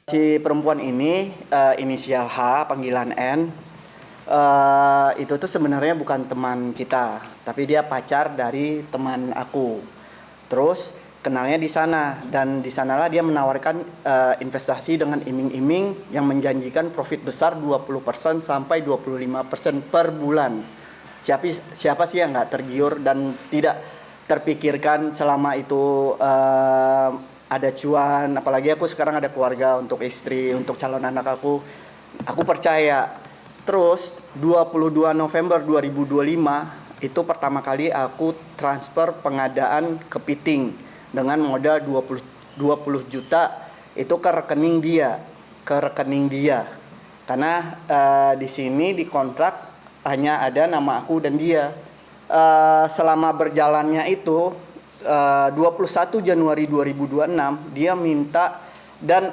Si perempuan ini inisial H, panggilan N, itu tuh sebenarnya bukan teman kita, tapi dia pacar dari teman aku. Terus kenalnya di sana, dan di sanalah dia menawarkan investasi dengan iming-iming yang menjanjikan profit besar 20% sampai 25% per bulan. Siapa sih yang nggak tergiur dan tidak terpikirkan selama itu ada cuan, apalagi aku sekarang ada keluarga, untuk istri, untuk calon anak aku percaya. Terus 22 November 2025 itu pertama kali aku transfer pengadaan kepiting dengan modal 20 juta itu ke rekening dia. Karena di sini di kontrak hanya ada nama aku dan dia. Selama berjalannya itu 21 Januari 2026 dia minta dan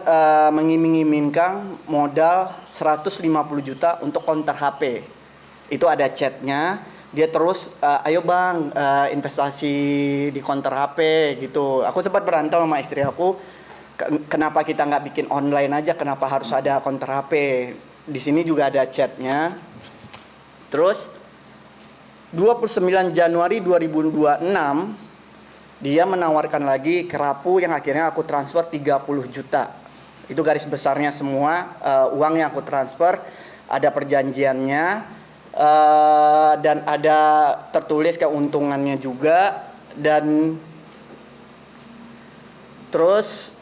mengiming-imingkan modal 150 juta untuk counter HP. Itu ada chatnya. Dia terus ayo bang investasi di counter HP gitu. Aku sempat berantem sama istri aku, kenapa kita nggak bikin online aja, kenapa harus ada counter HP. Di sini juga ada chatnya. Terus 29 Januari 2026 dia menawarkan lagi kerapu yang akhirnya aku transfer 30 juta. Itu garis besarnya semua uang yang aku transfer, ada perjanjiannya dan ada tertulis keuntungannya juga. Dan terus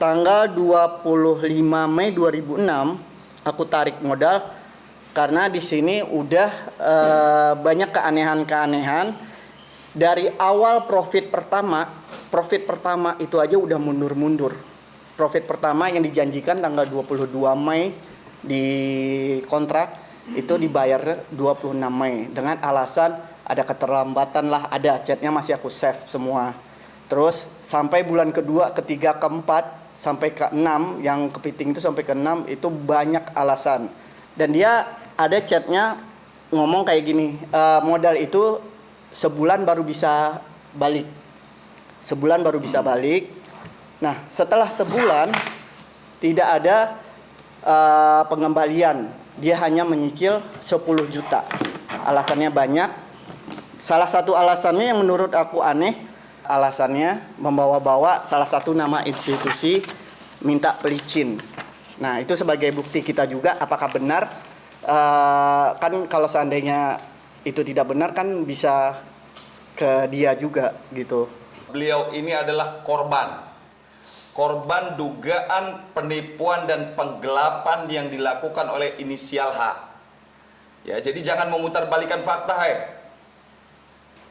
tanggal 25 Mei 2006 aku tarik modal karena di sini udah banyak keanehan-keanehan. Dari awal profit pertama itu aja udah mundur-mundur. Profit pertama yang dijanjikan tanggal 22 Mei di kontrak itu dibayar 26 Mei dengan alasan ada keterlambatan lah, ada chatnya masih aku save semua. Terus sampai bulan kedua, ketiga, keempat sampai ke-6 yang kepiting itu sampai ke-6 itu banyak alasan. Dan dia ada chatnya ngomong kayak gini, modal itu sebulan baru bisa balik. Nah, setelah sebulan tidak ada pengembalian. Dia hanya menyicil 10 juta. Alasannya banyak. Salah satu alasannya yang menurut aku aneh, alasannya membawa-bawa salah satu nama institusi minta pelicin. Nah, itu sebagai bukti kita juga apakah benar. Kan kalau seandainya itu tidak benar kan bisa ke dia juga gitu. Beliau ini adalah korban dugaan penipuan dan penggelapan yang dilakukan oleh inisial H. Ya, jadi jangan memutarbalikkan fakta,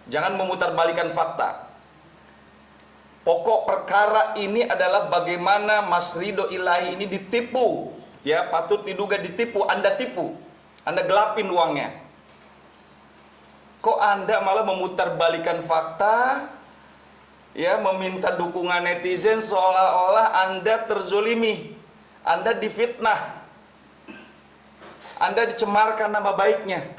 Jangan memutarbalikkan fakta. Pokok perkara ini adalah bagaimana Mas Ridho Ilahi ini ditipu. Ya, patut diduga ditipu, Anda tipu. Anda gelapin uangnya. Kok Anda malah memutarbalikkan fakta, ya, meminta dukungan netizen seolah-olah Anda terzolimi, Anda difitnah, Anda dicemarkan nama baiknya.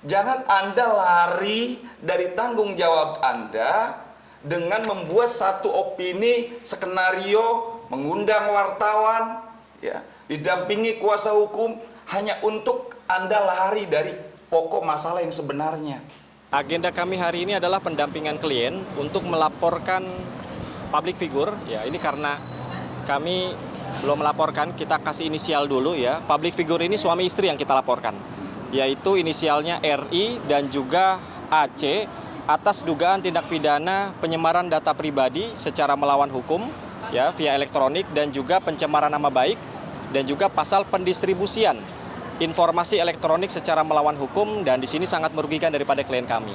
Jangan Anda lari dari tanggung jawab Anda dengan membuat satu opini, skenario, mengundang wartawan, ya, didampingi kuasa hukum hanya untuk Anda lari dari pokok masalah yang sebenarnya. Agenda kami hari ini adalah pendampingan klien untuk melaporkan public figure. Ya, ini karena kami belum melaporkan, kita kasih inisial dulu ya. Public figure ini suami istri yang kita laporkan, yaitu inisialnya RI dan juga AC atas dugaan tindak pidana penyemaran data pribadi secara melawan hukum ya via elektronik dan juga pencemaran nama baik dan juga pasal pendistribusian informasi elektronik secara melawan hukum, dan di sini sangat merugikan daripada klien kami.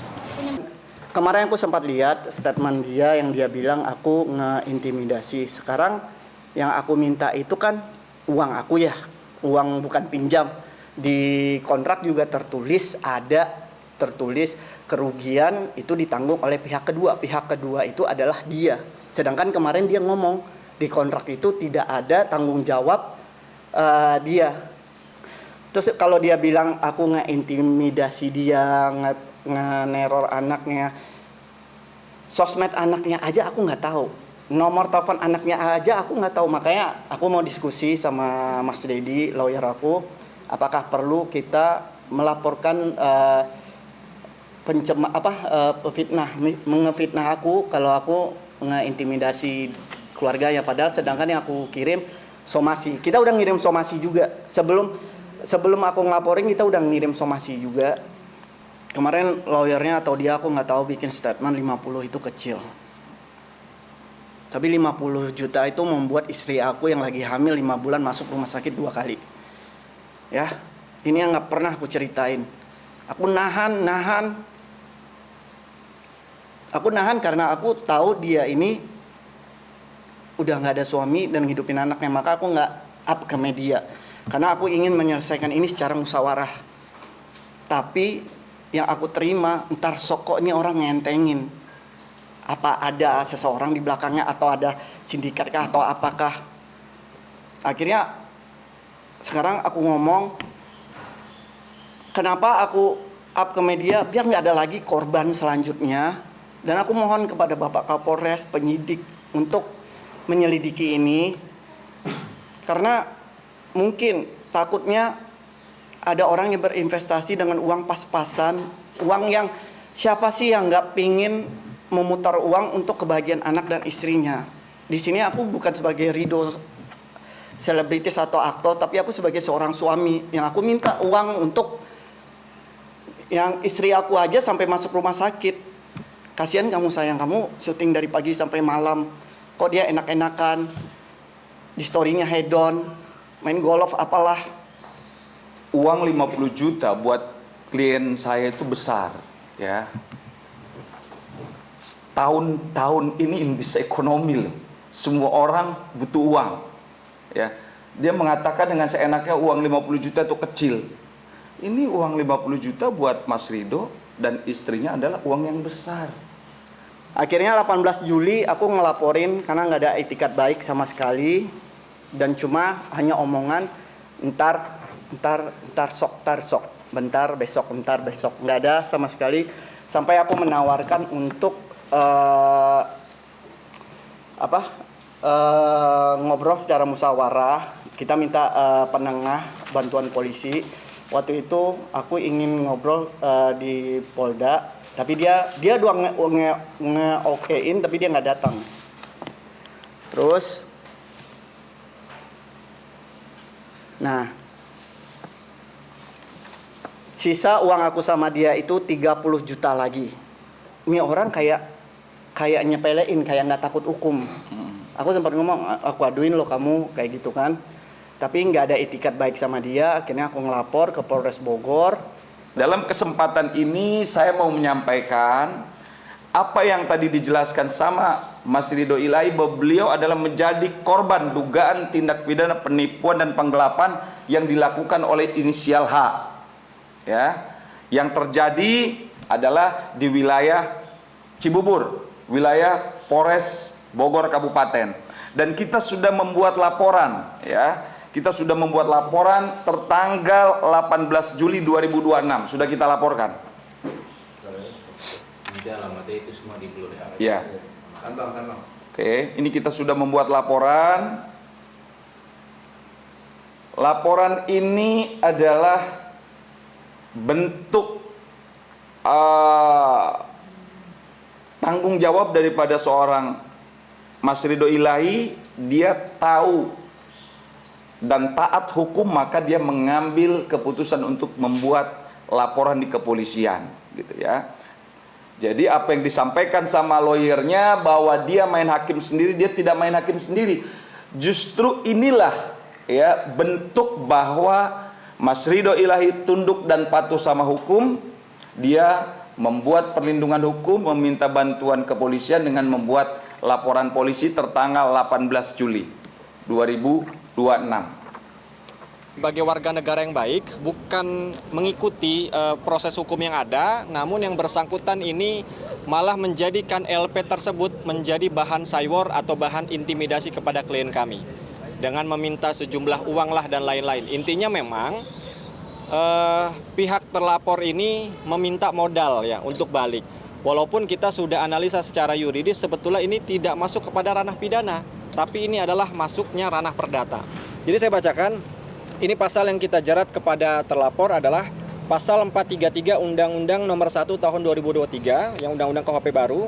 Kemarin aku sempat lihat statement dia yang dia bilang aku ngeintimidasi. Sekarang yang aku minta itu kan uang aku ya, uang bukan pinjam. Di kontrak juga tertulis kerugian itu ditanggung oleh pihak kedua. Pihak kedua itu adalah dia. Sedangkan kemarin dia ngomong di kontrak itu tidak ada tanggung jawab dia. Terus kalau dia bilang aku ngeintimidasi dia, nge-neror anaknya, sosmed anaknya aja aku nggak tahu. nomor telepon anaknya aja aku nggak tahu. Makanya aku mau diskusi sama Mas Dedi, lawyer aku, apakah perlu kita melaporkan fitnah, mengefitnah aku kalau aku ngeintimidasi keluarganya, padahal sedangkan yang aku kirim somasi. Kita udah ngirim somasi juga. Sebelum aku ngelaporin kita udah ngirim somasi juga. Kemarin lawyernya atau dia aku nggak tahu bikin statement 50 itu kecil. Tapi 50 juta itu membuat istri aku yang lagi hamil 5 bulan masuk rumah sakit 2 kali. Ya, ini yang nggak pernah aku ceritain. Aku nahan. Aku nahan karena aku tahu dia ini udah nggak ada suami dan ngidupin anaknya. Maka aku nggak up ke media. Karena aku ingin menyelesaikan ini secara musyawarah. Tapi yang aku terima, ntar sok ini orang ngentengin. Apa ada seseorang di belakangnya atau ada sindikat kah atau apakah. Akhirnya sekarang aku ngomong, kenapa aku up ke media biar nggak ada lagi korban selanjutnya. Dan aku mohon kepada Bapak Kapolres, penyidik untuk menyelidiki ini. Karena mungkin takutnya ada orang yang berinvestasi dengan uang pas-pasan, uang yang siapa sih yang nggak pingin memutar uang untuk kebahagiaan anak dan istrinya. Di sini aku bukan sebagai Ridho selebritis atau aktor, tapi aku sebagai seorang suami yang aku minta uang untuk yang istri aku aja sampai masuk rumah sakit. Kasihan kamu sayang, kamu syuting dari pagi sampai malam, kok dia enak-enakan, di story-nya hedon, main golf apalah. Uang 50 juta buat klien saya itu besar, ya. Tahun-tahun ini in this ekonomi loh. Semua orang butuh uang. Ya. Dia mengatakan dengan seenaknya uang 50 juta itu kecil. Ini uang 50 juta buat Mas Ridho dan istrinya adalah uang yang besar. Akhirnya 18 Juli aku ngelaporin karena nggak ada etikat baik sama sekali. Dan cuma hanya omongan entar sok. Bentar besok. Nggak ada sama sekali. Sampai aku menawarkan untuk ngobrol secara musyawarah. Kita minta penengah bantuan polisi. Waktu itu aku ingin ngobrol di Polda, tapi dia doang nge-okein, tapi dia nggak datang. Terus, nah, sisa uang aku sama dia itu 30 juta lagi. Ini orang kayak nyepelein, kayak nggak takut hukum. Aku sempat ngomong, aku aduin lo kamu kayak gitu kan. Tapi nggak ada etikat baik sama dia. Akhirnya aku ngelapor ke Polres Bogor. Dalam kesempatan ini saya mau menyampaikan apa yang tadi dijelaskan sama Mas Ridho Ilahi, bahwa beliau adalah menjadi korban dugaan tindak pidana penipuan dan penggelapan yang dilakukan oleh inisial H. Ya, yang terjadi adalah di wilayah Cibubur, wilayah Polres Bogor Kabupaten. Dan kita sudah membuat laporan, ya. Kita sudah membuat laporan tertanggal 18 Juli 2026. Sudah kita laporkan. Nanti alamatnya itu semua di Blur ya. Ya. Bang. Oke, ini kita sudah membuat laporan. Laporan ini adalah bentuk tanggung jawab daripada seorang Mas Ridho Ilahi. Dia tahu dan taat hukum, maka dia mengambil keputusan untuk membuat laporan di kepolisian, gitu ya. Jadi apa yang disampaikan sama lawyernya bahwa dia main hakim sendiri, dia tidak main hakim sendiri. Justru inilah ya bentuk bahwa Mas Ridho Ilahi tunduk dan patuh sama hukum. Dia membuat perlindungan hukum, meminta bantuan kepolisian dengan membuat laporan polisi tertanggal 18 Juli 2026. Sebagai warga negara yang baik, bukan mengikuti proses hukum yang ada, namun yang bersangkutan ini malah menjadikan LP tersebut menjadi bahan saywar atau bahan intimidasi kepada klien kami. Dengan meminta sejumlah uang lah dan lain-lain. Intinya memang pihak terlapor ini meminta modal ya untuk balik. Walaupun kita sudah analisa secara yuridis, sebetulnya ini tidak masuk kepada ranah pidana, tapi ini adalah masuknya ranah perdata. Jadi saya bacakan, ini pasal yang kita jerat kepada terlapor adalah pasal 433 Undang-Undang Nomor 1 Tahun 2023, yang Undang-Undang KUHP baru,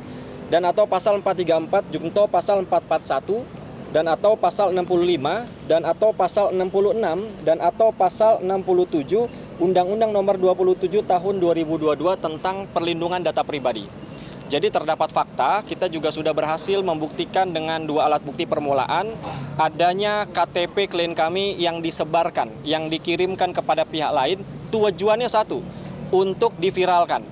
dan atau pasal 434 junto pasal 441, dan atau pasal 65, dan atau pasal 66, dan atau pasal 67 Undang-Undang Nomor 27 Tahun 2022 tentang perlindungan data pribadi. Jadi terdapat fakta, kita juga sudah berhasil membuktikan dengan 2 alat bukti permulaan adanya KTP klien kami yang disebarkan, yang dikirimkan kepada pihak lain, tujuannya satu, untuk diviralkan.